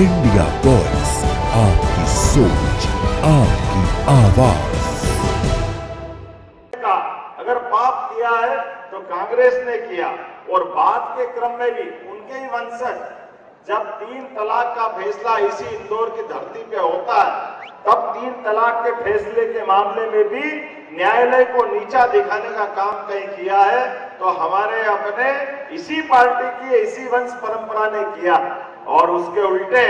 India voice, आपकी सोच, आपकी आवाज। अगर पाप किया है तो कांग्रेस ने किया, और बाद के क्रम में भी उनके ही वंशज जब 3 तलाक का फैसला इसी इंदौर की धरती पे होता है, तब 3 तलाक के फैसले के मामले में भी न्यायालय को नीचा दिखाने का काम कहीं किया है, तो हमारे अपने इसी पार्टी की इसी वंश परंपरा ने किया। और उसके उल्टे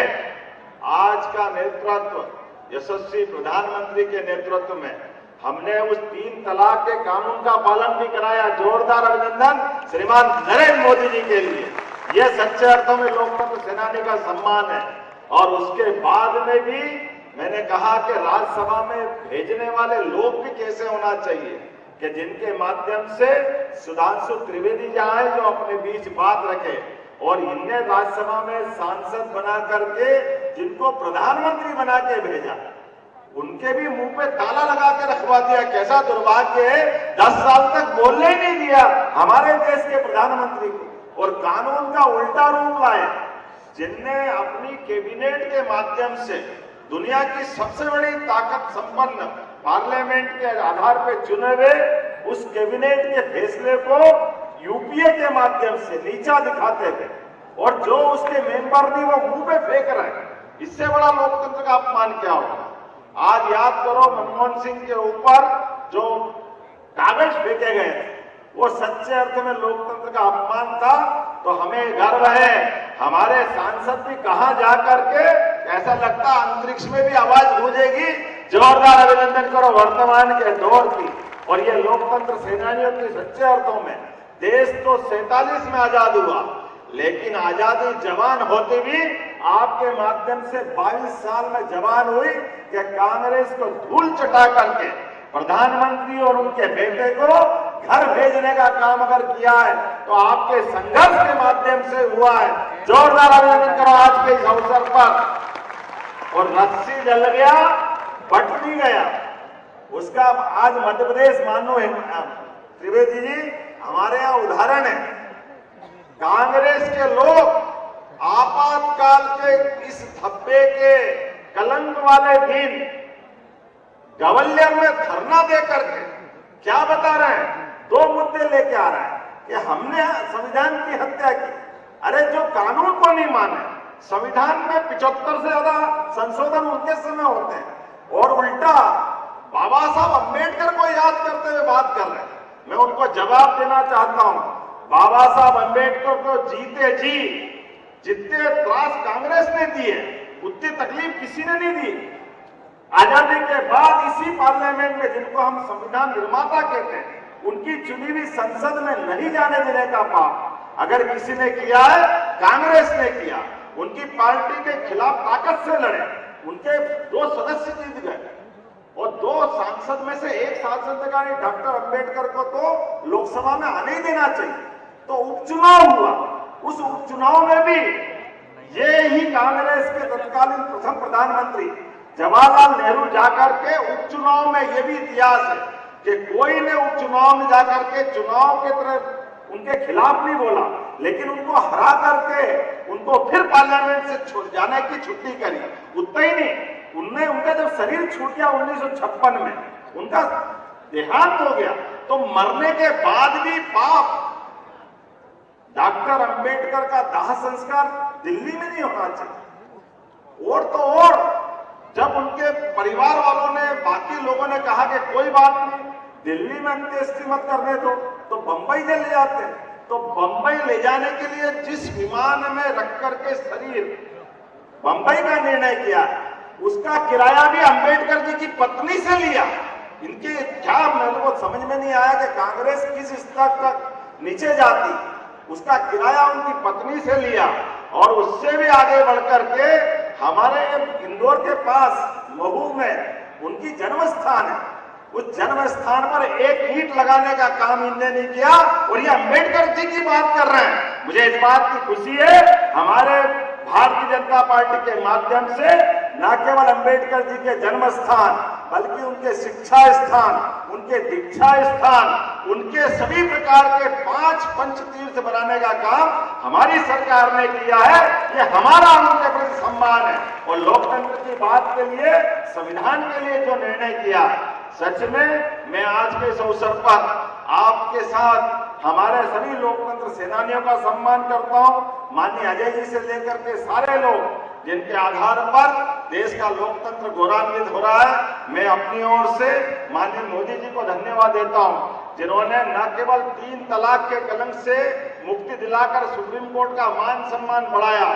आज का नेतृत्व यशस्वी प्रधानमंत्री के नेतृत्व में हमने उस 3 तलाक के कानून का पालन भी कराया। जोरदार अभिनंदन श्रीमान नरेंद्र मोदी जी के लिए। यह सच्चे अर्थों में लोकतंत्र सेनानी का सम्मान है। और उसके बाद में भी मैंने कहा कि राज्यसभा में भेजने वाले लोग भी कैसे होना चाहिए कि जिनके माध्यम से सुधांशु त्रिवेदी जी आए, जो अपने बीच बात रखे, और इनने राज्यसभा में सांसद बना करके जिनको प्रधानमंत्री बना के भेजा, उनके भी मुंह पे ताला लगा के रखवा दिया। कैसा दुर्भाग्य है, 10 साल तक बोलने ही नहीं दिया हमारे देश के प्रधानमंत्री को, और कानून का उल्टा रूप लाए। जिनने अपनी कैबिनेट के माध्यम से दुनिया की सबसे बड़ी ताकत संपन्न पार्लियामेंट के आधार पर चुने हुए उस कैबिनेट के फैसले को यूपीए के माध्यम से नीचा दिखाते थे, और जो उसके मेंबर नहीं वो मुंह पे फेंक रहे हैं। इससे बड़ा लोकतंत्र का अपमान क्या होगा। आज याद करो, मनमोहन सिंह के ऊपर जो कागज फेंके गए थे, वो सच्चे अर्थ में लोकतंत्र का अपमान था। तो हमें गर्व है, हमारे सांसद भी कहां जाकर के, ऐसा लगता अंतरिक्ष में भी आवाज गूंजेगी। जोरदार अभिनंदन करो वर्तमान के दौर की। और ये लोकतंत्र सेनानियों की सच्चे अर्थों में, देश तो 47 में आजाद हुआ, लेकिन आजादी जवान होते भी आपके माध्यम से 22 साल में जवान हुई कि कांग्रेस को धूल चटा करके प्रधानमंत्री और उनके बेटे को घर भेजने का काम अगर किया है तो आपके संघर्ष के माध्यम से हुआ है। जोरदार अभिनंदन करो आज के इस अवसर पर। और रस्सी जल गया, बट नहीं गया, उसका आज मध्य प्रदेश मानो त्रिवेदी जी हमारे यहाँ उदाहरण है। कांग्रेस के लोग आपातकाल के इस धब्बे के कलंक वाले दिन गवलियर में धरना देकर के क्या बता रहे हैं, 2 मुद्दे लेके आ रहे हैं कि हमने संविधान की हत्या की। अरे जो कानून को नहीं माने, संविधान में 75 से ज्यादा संशोधन उनके समय होते हैं, और उल्टा बाबा साहब अम्बेडकर को याद करते हुए बात कर रहे हैं। मैं उनको जवाब देना चाहता हूं, बाबा साहब अम्बेडकर को जीते जी जितने त्रास कांग्रेस ने दिए, उतनी तकलीफ किसी ने नहीं दी। आजादी के बाद इसी पार्लियामेंट में, जिनको हम संविधान निर्माता कहते हैं, उनकी चुनी हुई संसद में नहीं जाने देने का पाप अगर किसी ने किया है, कांग्रेस ने किया। उनकी पार्टी के खिलाफ ताकत से लड़े, उनके 2 सदस्य जीत गए, और 2 सांसद में से 1 सांसद का नहीं, डॉक्टर अंबेडकर को तो लोकसभा में आने ही देना चाहिए। तो उपचुनाव हुआ, उस उपचुनाव में भी ये ही कांग्रेस के तत्कालीन प्रथम प्रधानमंत्री जवाहरलाल नेहरू जाकर के उपचुनाव में, ये भी इतिहास है कि कोई ने उपचुनाव में जाकर के चुनाव के तरफ उनके खिलाफ नहीं बोला, लेकिन उनको हरा करके उनको फिर पार्लियामेंट से छूट जाने की छुट्टी करी। उतना ही नहीं, उनने उनका जब शरीर छूट गया 1956 में, उनका देहांत हो गया, तो मरने के बाद भी पाप डॉक्टर अंबेडकर का दाह संस्कार दिल्ली में नहीं होना चाहिए। और तो और जब उनके परिवार वालों ने, बाकी लोगों ने कहा कि कोई बात नहीं, दिल्ली में अंत्येष्टि मत करने दो, तो बंबई ले जाते हैं। तो बंबई ले जाने के लिए जिस विमान में रख करके शरीर बंबई का निर्णय किया, उसका किराया भी अंबेडकर जी की पत्नी से लिया। इनके क्या, मेरे को समझ में नहीं आया कि कांग्रेस किस स्तर तक नीचे जाती। उसका किराया उनकी पत्नी से लिया, और उससे भी आगे बढ़कर के हमारे इंदौर के पास महू में उनकी जन्म स्थान है, उस जन्म स्थान पर 1 ईंट लगाने का काम इनने नहीं किया, और ये अंबेडकर जी की बात कर रहे हैं। मुझे इस बात की खुशी है, हमारे भारतीय जनता पार्टी के माध्यम से न केवल अंबेडकर जी के जन्म स्थान, बल्कि उनके शिक्षा स्थान, उनके दीक्षा स्थान, उनके सभी प्रकार के 5 पंचतीर्थ बनाने का काम हमारी सरकार ने किया है। ये हमारा उनके प्रति सम्मान है। और लोकतंत्र की बात के लिए, संविधान के लिए जो निर्णय किया, सच में मैं आज के इस अवसर पर आपके साथ हमारे सभी लोकतंत्र सेनानियों का सम्मान करता हूं। माननीय अजय जी से लेकर के सारे लोग जिनके आधार पर देश का लोकतंत्र गौरवान्वित हो रहा है, मैं अपनी ओर से माननीय मोदी जी को धन्यवाद देता हूं, जिन्होंने न केवल 3 तलाक के कलंक से मुक्ति दिलाकर सुप्रीम कोर्ट का मान सम्मान बढ़ाया,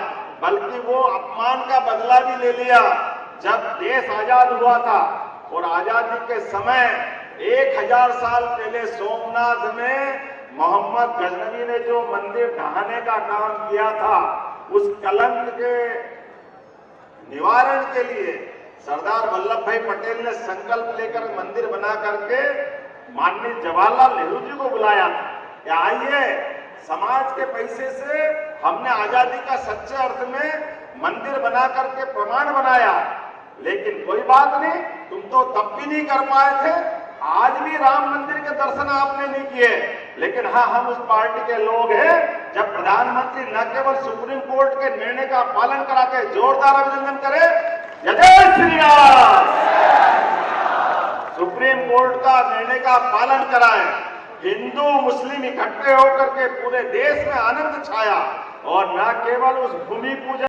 बल्कि वो अपमान का बदला भी ले लिया। जब देश आजाद हुआ था और आजादी के समय 1000 साल पहले सोमनाथ में मोहम्मद गजनवी ने जो मंदिर ढहाने का काम किया था, उस कलंक के निवारण के लिए सरदार वल्लभ भाई पटेल ने संकल्प लेकर मंदिर बना करके माननीय जवाहरलाल नेहरू जी को बुलाया था कि आइए, समाज के पैसे से हमने आजादी का सच्चे अर्थ में मंदिर बना करके प्रमाण बनाया। लेकिन कोई बात नहीं, तुम तो तब भी नहीं कर पाए थे, आज भी राम मंदिर के दर्शन आपने नहीं किए। लेकिन हाँ, हम उस पार्टी के लोग हैं जब प्रधानमंत्री न केवल सुप्रीम कोर्ट के निर्णय का पालन कराते, जोरदार अभिनंदन करें, जय श्री राम। सुप्रीम कोर्ट का निर्णय का पालन कराए, हिंदू मुस्लिम इकट्ठे होकर के पूरे देश में आनंद छाया, और न केवल उस भूमि पूजन।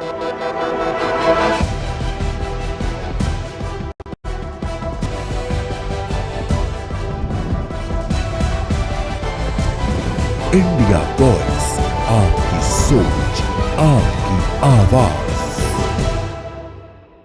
इंडिया वॉइस, आपकी सोच, आपकी आवाज।